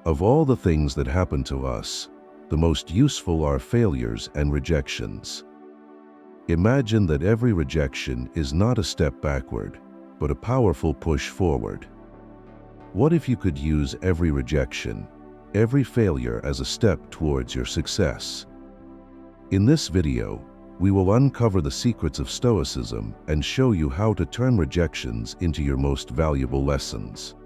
Of all the things that happen to us, the most useful are failures and rejections. Imagine that every rejection is not a step backward, but a powerful push forward. What if you could use every rejection, every failure as a step towards your success? In this video, we will uncover the secrets of Stoicism and show you how to turn rejections into your most valuable lessons.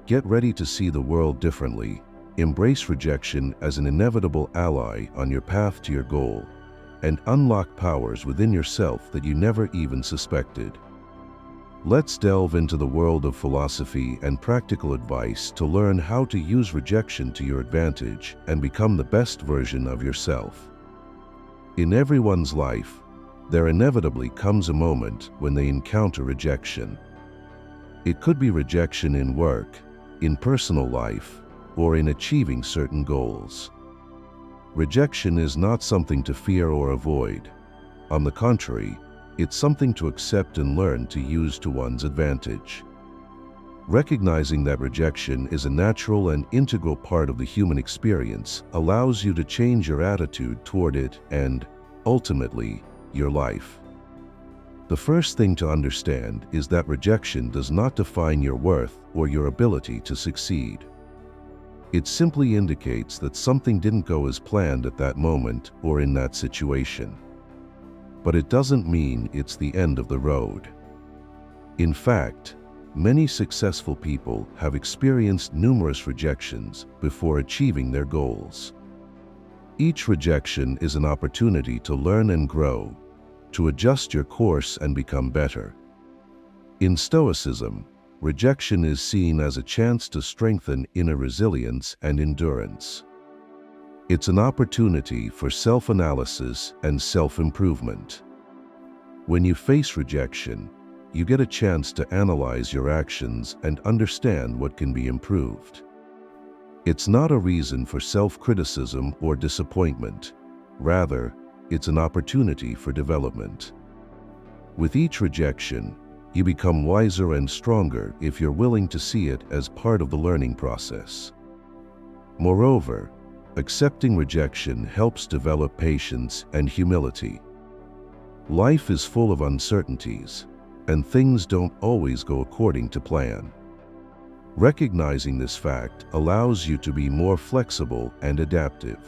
Get ready to see the world differently, embrace rejection as an inevitable ally on your path to your goal, and unlock powers within yourself that you never even suspected. Let's delve into the world of philosophy and practical advice to learn how to use rejection to your advantage and become the best version of yourself. In everyone's life, there inevitably comes a moment when they encounter rejection. It could be rejection in work, in personal life, or in achieving certain goals. Rejection is not something to fear or avoid. On the contrary, it's something to accept and learn to use to one's advantage. Recognizing that rejection is a natural and integral part of the human experience allows you to change your attitude toward it and, ultimately, your life. The first thing to understand is that rejection does not define your worth or your ability to succeed. It simply indicates that something didn't go as planned at that moment or in that situation. But it doesn't mean it's the end of the road. In fact, many successful people have experienced numerous rejections before achieving their goals. Each rejection is an opportunity to learn and grow, to adjust your course and become better. In Stoicism, rejection is seen as a chance to strengthen inner resilience and endurance. It's an opportunity for self-analysis and self-improvement. When you face rejection, you get a chance to analyze your actions and understand what can be improved. It's not a reason for self-criticism or disappointment. Rather, it's an opportunity for development. With each rejection, you become wiser and stronger if you're willing to see it as part of the learning process. Moreover, accepting rejection helps develop patience and humility. Life is full of uncertainties, and things don't always go according to plan. Recognizing this fact allows you to be more flexible and adaptive.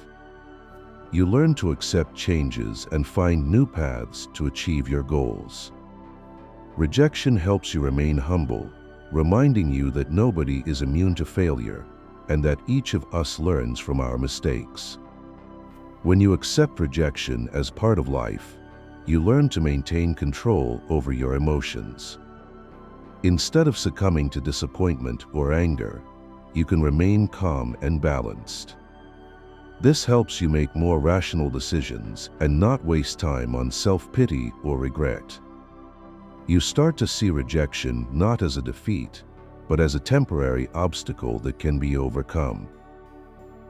You learn to accept changes and find new paths to achieve your goals. Rejection helps you remain humble, reminding you that nobody is immune to failure and that each of us learns from our mistakes. When you accept rejection as part of life, you learn to maintain control over your emotions. Instead of succumbing to disappointment or anger, you can remain calm and balanced. This helps you make more rational decisions and not waste time on self-pity or regret. You start to see rejection not as a defeat, but as a temporary obstacle that can be overcome.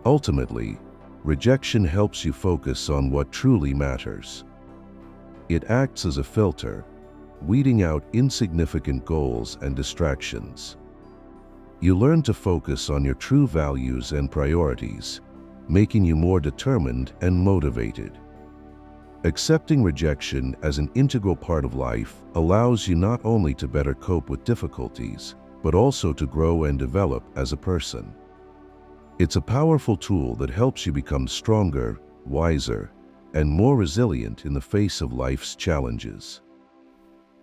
Ultimately, rejection helps you focus on what truly matters. It acts as a filter, weeding out insignificant goals and distractions. You learn to focus on your true values and priorities, making you more determined and motivated. Accepting rejection as an integral part of life allows you not only to better cope with difficulties, but also to grow and develop as a person. It's a powerful tool that helps you become stronger, wiser, and more resilient in the face of life's challenges.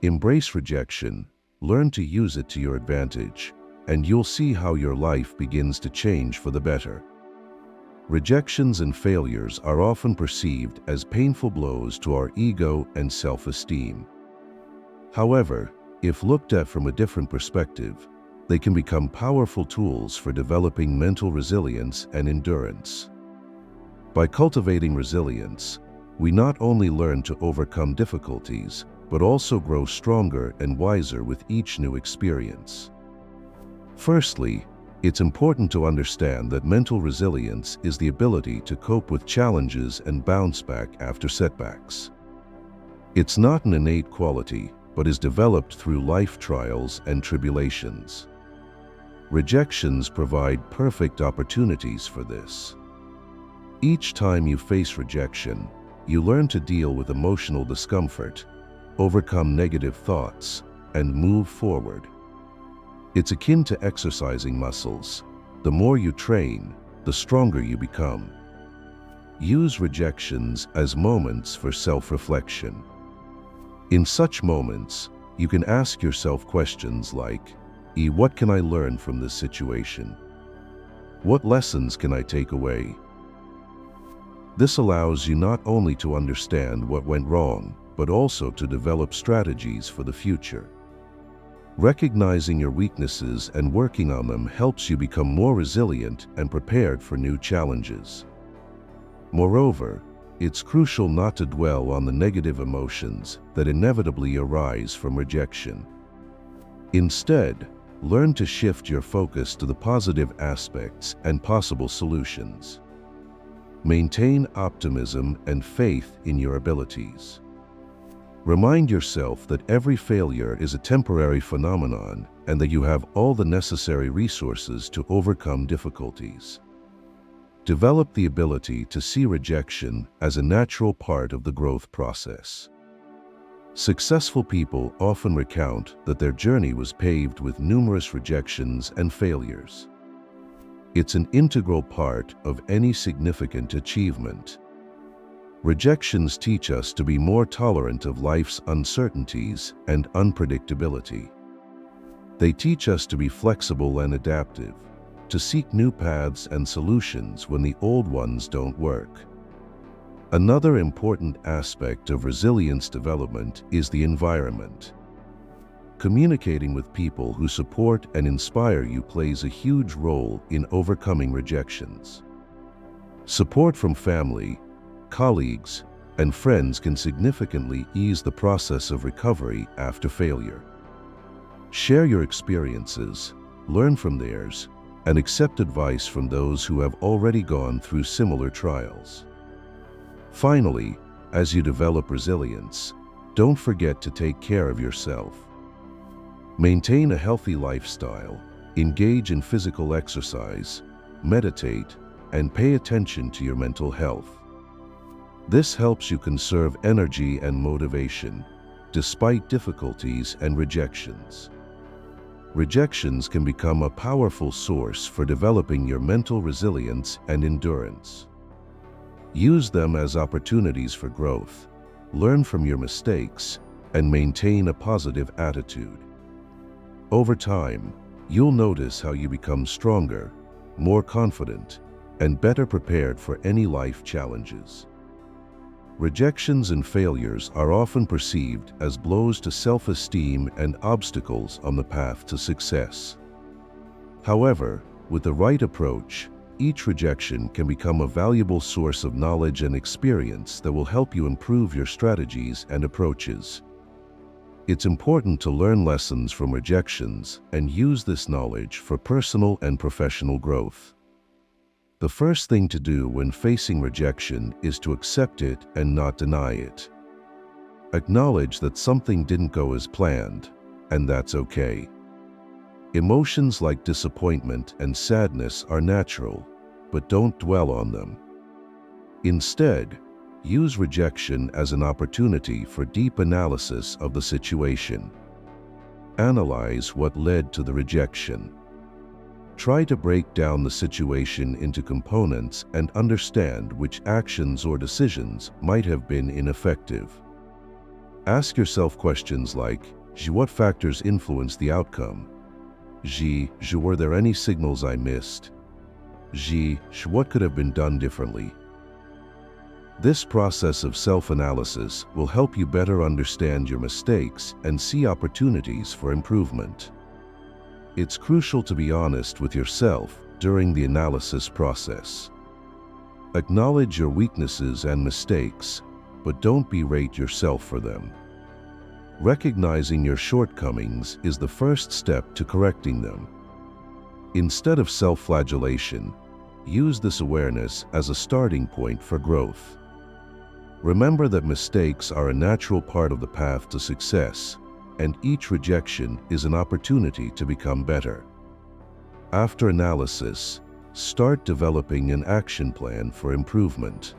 Embrace rejection, learn to use it to your advantage, and you'll see how your life begins to change for the better. Rejections and failures are often perceived as painful blows to our ego and self-esteem. However, if looked at from a different perspective, they can become powerful tools for developing mental resilience and endurance. By cultivating resilience, we not only learn to overcome difficulties, but also grow stronger and wiser with each new experience. Firstly, it's important to understand that mental resilience is the ability to cope with challenges and bounce back after setbacks. It's not an innate quality, but is developed through life trials and tribulations. Rejections provide perfect opportunities for this. Each time you face rejection, you learn to deal with emotional discomfort, overcome negative thoughts, and move forward. It's akin to exercising muscles. The more you train, the stronger you become. Use rejections as moments for self-reflection. In such moments, you can ask yourself questions like, what can I learn from this situation? What lessons can I take away? This allows you not only to understand what went wrong, but also to develop strategies for the future. Recognizing your weaknesses and working on them helps you become more resilient and prepared for new challenges. Moreover, it's crucial not to dwell on the negative emotions that inevitably arise from rejection. Instead, learn to shift your focus to the positive aspects and possible solutions. Maintain optimism and faith in your abilities. Remind yourself that every failure is a temporary phenomenon and that you have all the necessary resources to overcome difficulties. Develop the ability to see rejection as a natural part of the growth process. Successful people often recount that their journey was paved with numerous rejections and failures. It's an integral part of any significant achievement. Rejections teach us to be more tolerant of life's uncertainties and unpredictability. They teach us to be flexible and adaptive, to seek new paths and solutions when the old ones don't work. Another important aspect of resilience development is the environment. Communicating with people who support and inspire you plays a huge role in overcoming rejections. Support from family, colleagues, and friends can significantly ease the process of recovery after failure. Share your experiences, learn from theirs, and accept advice from those who have already gone through similar trials. Finally, as you develop resilience, don't forget to take care of yourself. Maintain a healthy lifestyle, engage in physical exercise, meditate, and pay attention to your mental health. This helps you conserve energy and motivation, despite difficulties and rejections. Rejections can become a powerful source for developing your mental resilience and endurance. Use them as opportunities for growth, learn from your mistakes, and maintain a positive attitude. Over time, you'll notice how you become stronger, more confident, and better prepared for any life challenges. Rejections and failures are often perceived as blows to self-esteem and obstacles on the path to success. However, with the right approach, each rejection can become a valuable source of knowledge and experience that will help you improve your strategies and approaches. It's important to learn lessons from rejections and use this knowledge for personal and professional growth. The first thing to do when facing rejection is to accept it and not deny it. Acknowledge that something didn't go as planned, and that's okay. Emotions like disappointment and sadness are natural, but don't dwell on them. Instead, use rejection as an opportunity for deep analysis of the situation. Analyze what led to the rejection. Try to break down the situation into components and understand which actions or decisions might have been ineffective. Ask yourself questions like, what factors influenced the outcome? Were there any signals I missed? What could have been done differently? This process of self-analysis will help you better understand your mistakes and see opportunities for improvement. It's crucial to be honest with yourself during the analysis process. Acknowledge your weaknesses and mistakes, but don't berate yourself for them. Recognizing your shortcomings is the first step to correcting them. Instead of self-flagellation, use this awareness as a starting point for growth. Remember that mistakes are a natural part of the path to success, and each rejection is an opportunity to become better. After analysis, start developing an action plan for improvement.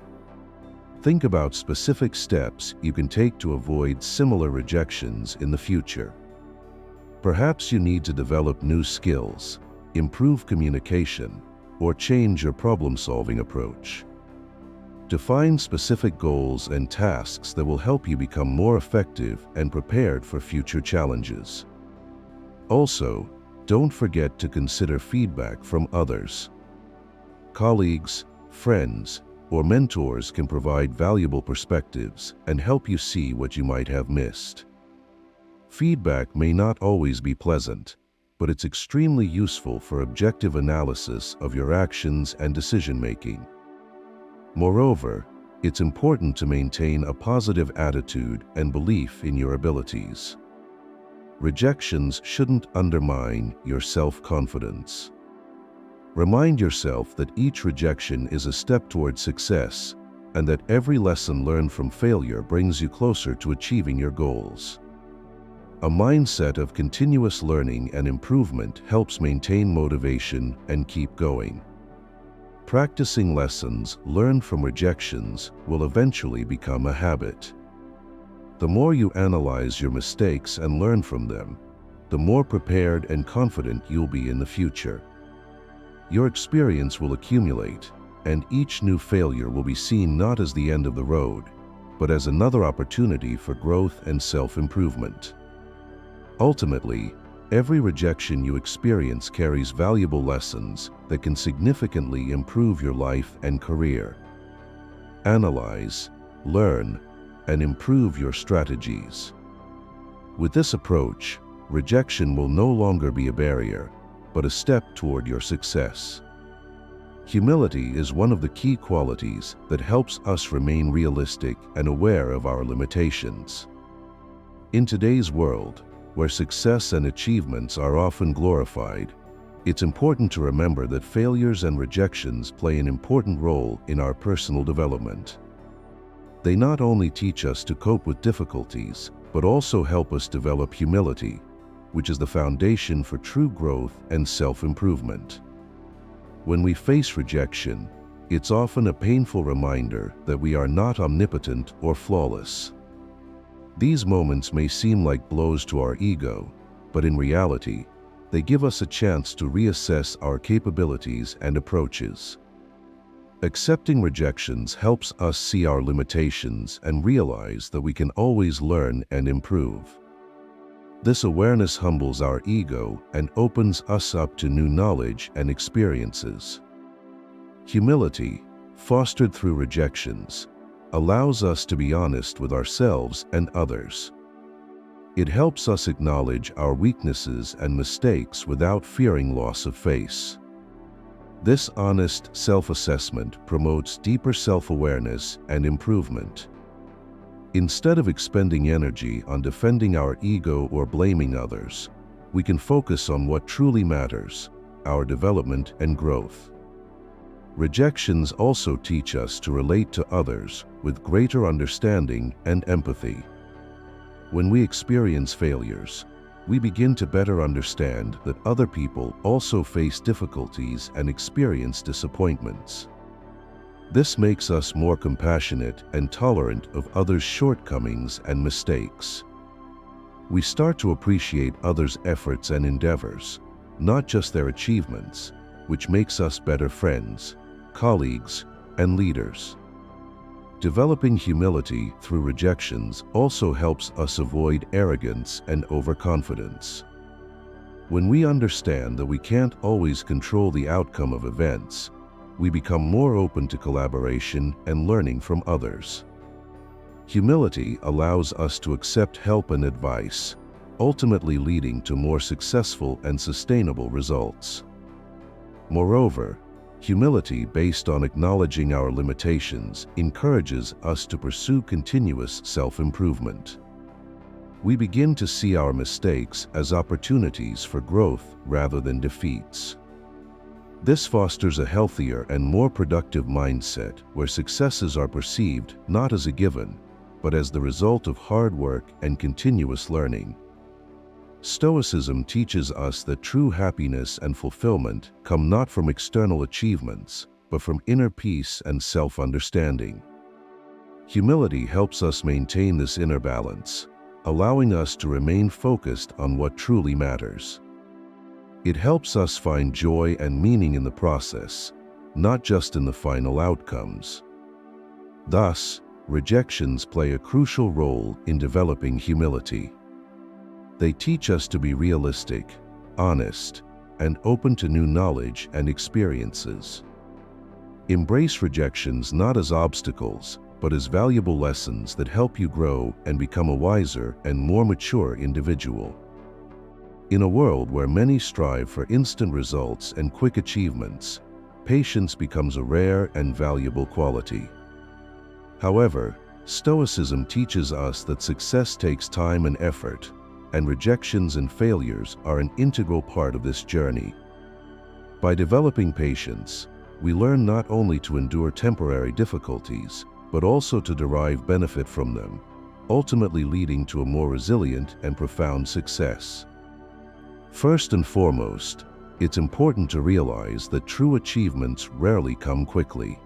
Think about specific steps you can take to avoid similar rejections in the future. Perhaps you need to develop new skills, improve communication, or change your problem-solving approach. Define specific goals and tasks that will help you become more effective and prepared for future challenges. Also, don't forget to consider feedback from others. Colleagues, friends, or mentors can provide valuable perspectives and help you see what you might have missed. Feedback may not always be pleasant, but it's extremely useful for objective analysis of your actions and decision-making. Moreover, it's important to maintain a positive attitude and belief in your abilities. Rejections shouldn't undermine your self-confidence. Remind yourself that each rejection is a step toward success, and that every lesson learned from failure brings you closer to achieving your goals. A mindset of continuous learning and improvement helps maintain motivation and keep going. Practicing lessons learned from rejections will eventually become a habit. The more you analyze your mistakes and learn from them, the more prepared and confident you'll be in the future. Your experience will accumulate, and each new failure will be seen not as the end of the road, but as another opportunity for growth and self-improvement. Ultimately, every rejection you experience carries valuable lessons that can significantly improve your life and career. Analyze, learn, and improve your strategies. With this approach, rejection will no longer be a barrier, but a step toward your success. Humility is one of the key qualities that helps us remain realistic and aware of our limitations. In today's world, where success and achievements are often glorified, it's important to remember that failures and rejections play an important role in our personal development. They not only teach us to cope with difficulties, but also help us develop humility, which is the foundation for true growth and self-improvement. When we face rejection, it's often a painful reminder that we are not omnipotent or flawless. These moments may seem like blows to our ego, but in reality, they give us a chance to reassess our capabilities and approaches. Accepting rejections helps us see our limitations and realize that we can always learn and improve. This awareness humbles our ego and opens us up to new knowledge and experiences. Humility, fostered through rejections, allows us to be honest with ourselves and others. It helps us acknowledge our weaknesses and mistakes without fearing loss of face. This honest self-assessment promotes deeper self-awareness and improvement. Instead of expending energy on defending our ego or blaming others, we can focus on what truly matters, our development and growth. Rejections also teach us to relate to others with greater understanding and empathy. When we experience failures, we begin to better understand that other people also face difficulties and experience disappointments. This makes us more compassionate and tolerant of others' shortcomings and mistakes. We start to appreciate others' efforts and endeavors, not just their achievements, which makes us better friends, colleagues, and leaders. Developing humility through rejections also helps us avoid arrogance and overconfidence. When we understand that we can't always control the outcome of events, we become more open to collaboration and learning from others. Humility allows us to accept help and advice, ultimately leading to more successful and sustainable results. Moreover, humility based on acknowledging our limitations encourages us to pursue continuous self-improvement. We begin to see our mistakes as opportunities for growth rather than defeats. This fosters a healthier and more productive mindset where successes are perceived not as a given, but as the result of hard work and continuous learning. Stoicism teaches us that true happiness and fulfillment come not from external achievements, but from inner peace and self-understanding. Humility helps us maintain this inner balance, allowing us to remain focused on what truly matters. It helps us find joy and meaning in the process, not just in the final outcomes. Thus, rejections play a crucial role in developing humility. They teach us to be realistic, honest, and open to new knowledge and experiences. Embrace rejections not as obstacles, but as valuable lessons that help you grow and become a wiser and more mature individual. In a world where many strive for instant results and quick achievements, patience becomes a rare and valuable quality. However, Stoicism teaches us that success takes time and effort, and rejections and failures are an integral part of this journey. By developing patience, we learn not only to endure temporary difficulties, but also to derive benefit from them, ultimately leading to a more resilient and profound success. First and foremost, it's important to realize that true achievements rarely come quickly.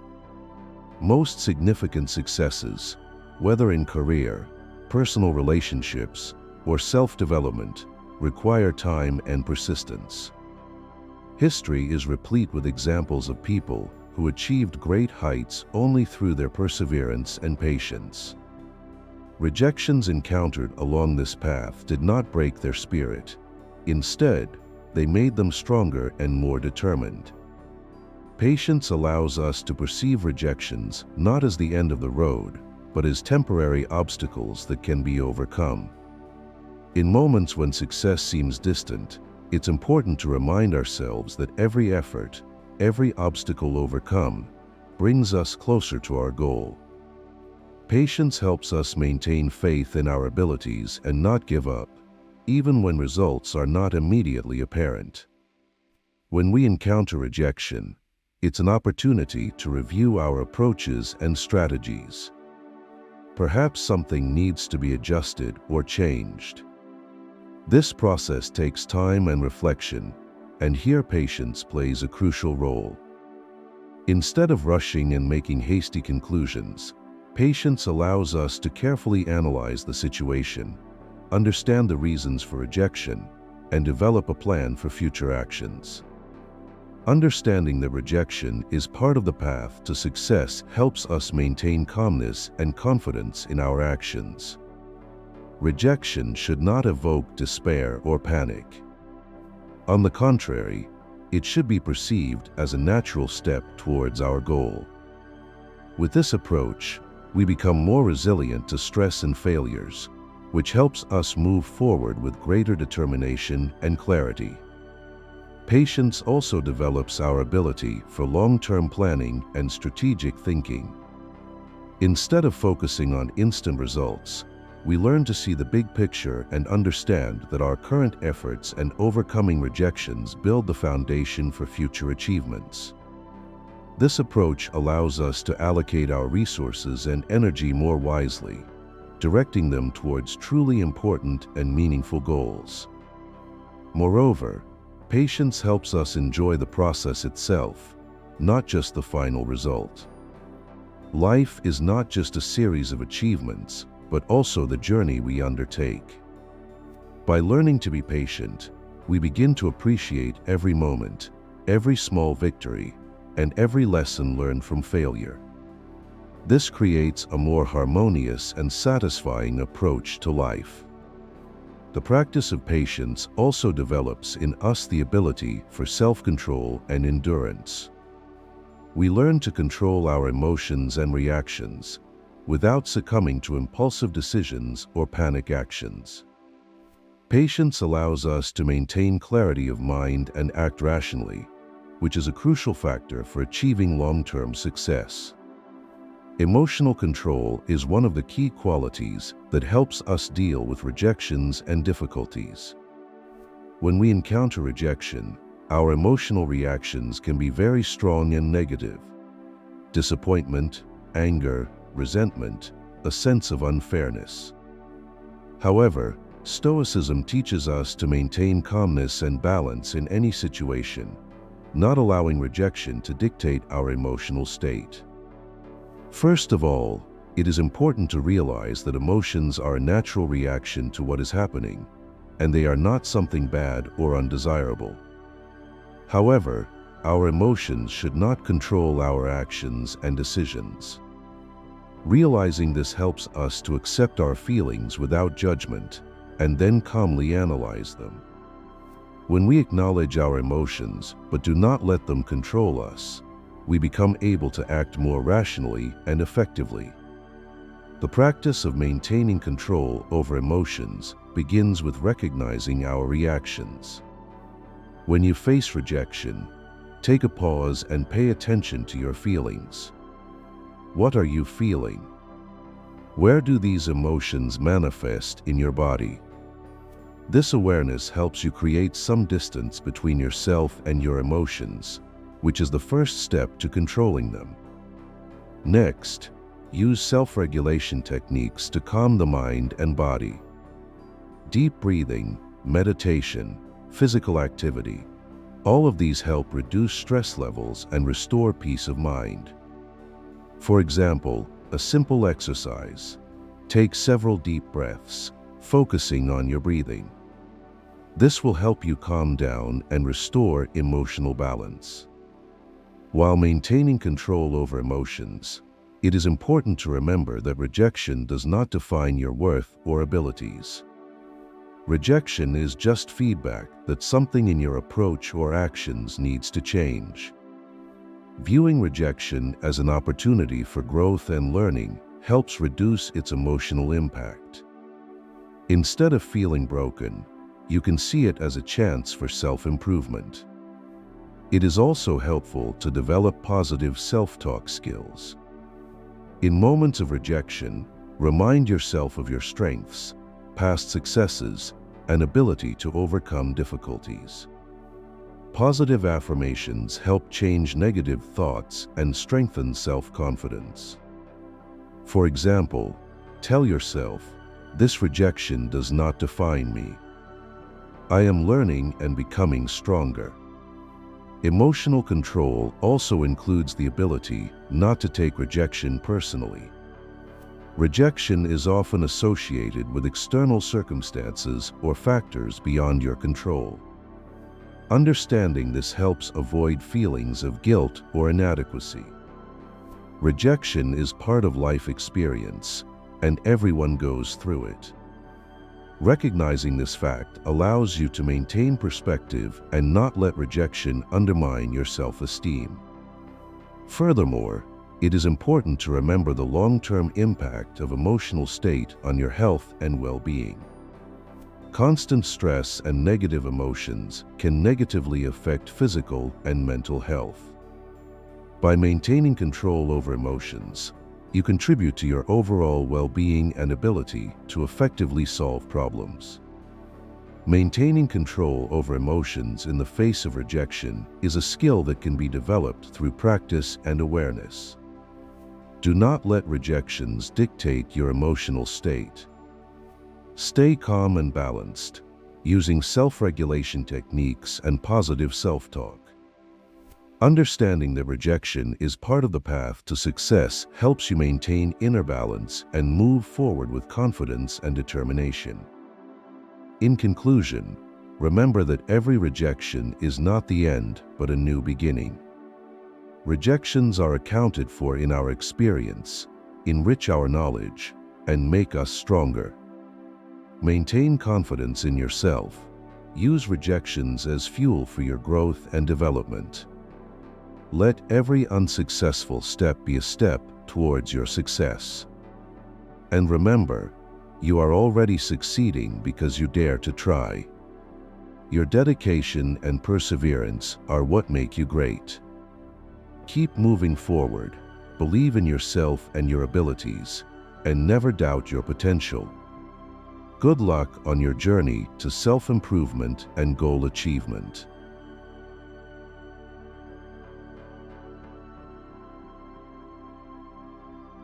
Most significant successes, whether in career, personal relationships, or self-development, require time and persistence. History is replete with examples of people who achieved great heights only through their perseverance and patience. Rejections encountered along this path did not break their spirit. Instead, they made them stronger and more determined. Patience allows us to perceive rejections not as the end of the road, but as temporary obstacles that can be overcome. In moments when success seems distant, it's important to remind ourselves that every effort, every obstacle overcome, brings us closer to our goal. Patience helps us maintain faith in our abilities and not give up, even when results are not immediately apparent. When we encounter rejection, it's an opportunity to review our approaches and strategies. Perhaps something needs to be adjusted or changed. This process takes time and reflection, and here patience plays a crucial role. Instead of rushing and making hasty conclusions, patience allows us to carefully analyze the situation, understand the reasons for rejection, and develop a plan for future actions. Understanding that rejection is part of the path to success helps us maintain calmness and confidence in our actions. Rejection should not evoke despair or panic. On the contrary, it should be perceived as a natural step towards our goal. With this approach, we become more resilient to stress and failures, which helps us move forward with greater determination and clarity. Patience also develops our ability for long-term planning and strategic thinking. Instead of focusing on instant results, we learn to see the big picture and understand that our current efforts and overcoming rejections build the foundation for future achievements. This approach allows us to allocate our resources and energy more wisely, directing them towards truly important and meaningful goals. Moreover, patience helps us enjoy the process itself, not just the final result. Life is not just a series of achievements, but also the journey we undertake. By learning to be patient, we begin to appreciate every moment, every small victory, and every lesson learned from failure. This creates a more harmonious and satisfying approach to life. The practice of patience also develops in us the ability for self-control and endurance. We learn to control our emotions and reactions without succumbing to impulsive decisions or panic actions. Patience allows us to maintain clarity of mind and act rationally, which is a crucial factor for achieving long-term success. Emotional control is one of the key qualities that helps us deal with rejections and difficulties. When we encounter rejection, our emotional reactions can be very strong and negative. Disappointment, anger, resentment, a sense of unfairness. However, Stoicism teaches us to maintain calmness and balance in any situation, not allowing rejection to dictate our emotional state. First of all, it is important to realize that emotions are a natural reaction to what is happening, and they are not something bad or undesirable. However, our emotions should not control our actions and decisions. Realizing this helps us to accept our feelings without judgment and then calmly analyze them. When we acknowledge our emotions but do not let them control us, we become able to act more rationally and effectively. The practice of maintaining control over emotions begins with recognizing our reactions. When you face rejection, take a pause and pay attention to your feelings. What are you feeling? Where do these emotions manifest in your body? This awareness helps you create some distance between yourself and your emotions, which is the first step to controlling them. Next, use self-regulation techniques to calm the mind and body. Deep breathing, meditation, physical activity, all of these help reduce stress levels and restore peace of mind. For example, a simple exercise. Take several deep breaths, focusing on your breathing. This will help you calm down and restore emotional balance. While maintaining control over emotions, it is important to remember that rejection does not define your worth or abilities. Rejection is just feedback that something in your approach or actions needs to change. Viewing rejection as an opportunity for growth and learning helps reduce its emotional impact. Instead of feeling broken, you can see it as a chance for self-improvement. It is also helpful to develop positive self-talk skills. In moments of rejection, remind yourself of your strengths, past successes, and ability to overcome difficulties. Positive affirmations help change negative thoughts and strengthen self-confidence. For example, tell yourself, "This rejection does not define me. I am learning and becoming stronger." Emotional control also includes the ability not to take rejection personally. Rejection is often associated with external circumstances or factors beyond your control. Understanding this helps avoid feelings of guilt or inadequacy. Rejection is part of life experience, and everyone goes through it. Recognizing this fact allows you to maintain perspective and not let rejection undermine your self-esteem. Furthermore, it is important to remember the long-term impact of emotional state on your health and well-being. Constant stress and negative emotions can negatively affect physical and mental health. By maintaining control over emotions, you contribute to your overall well-being and ability to effectively solve problems. Maintaining control over emotions in the face of rejection is a skill that can be developed through practice and awareness. Do not let rejections dictate your emotional state. Stay calm and balanced, using self-regulation techniques and positive self-talk. Understanding that rejection is part of the path to success helps you maintain inner balance and move forward with confidence and determination. In conclusion, remember that every rejection is not the end, but a new beginning. Rejections are accounted for in our experience, enrich our knowledge, and make us stronger. Maintain confidence in yourself. Use rejections as fuel for your growth and development. Let every unsuccessful step be a step towards your success. And remember, you are already succeeding because you dare to try. Your dedication and perseverance are what make you great. Keep moving forward, believe in yourself and your abilities, and never doubt your potential. Good luck on your journey to self-improvement and goal achievement.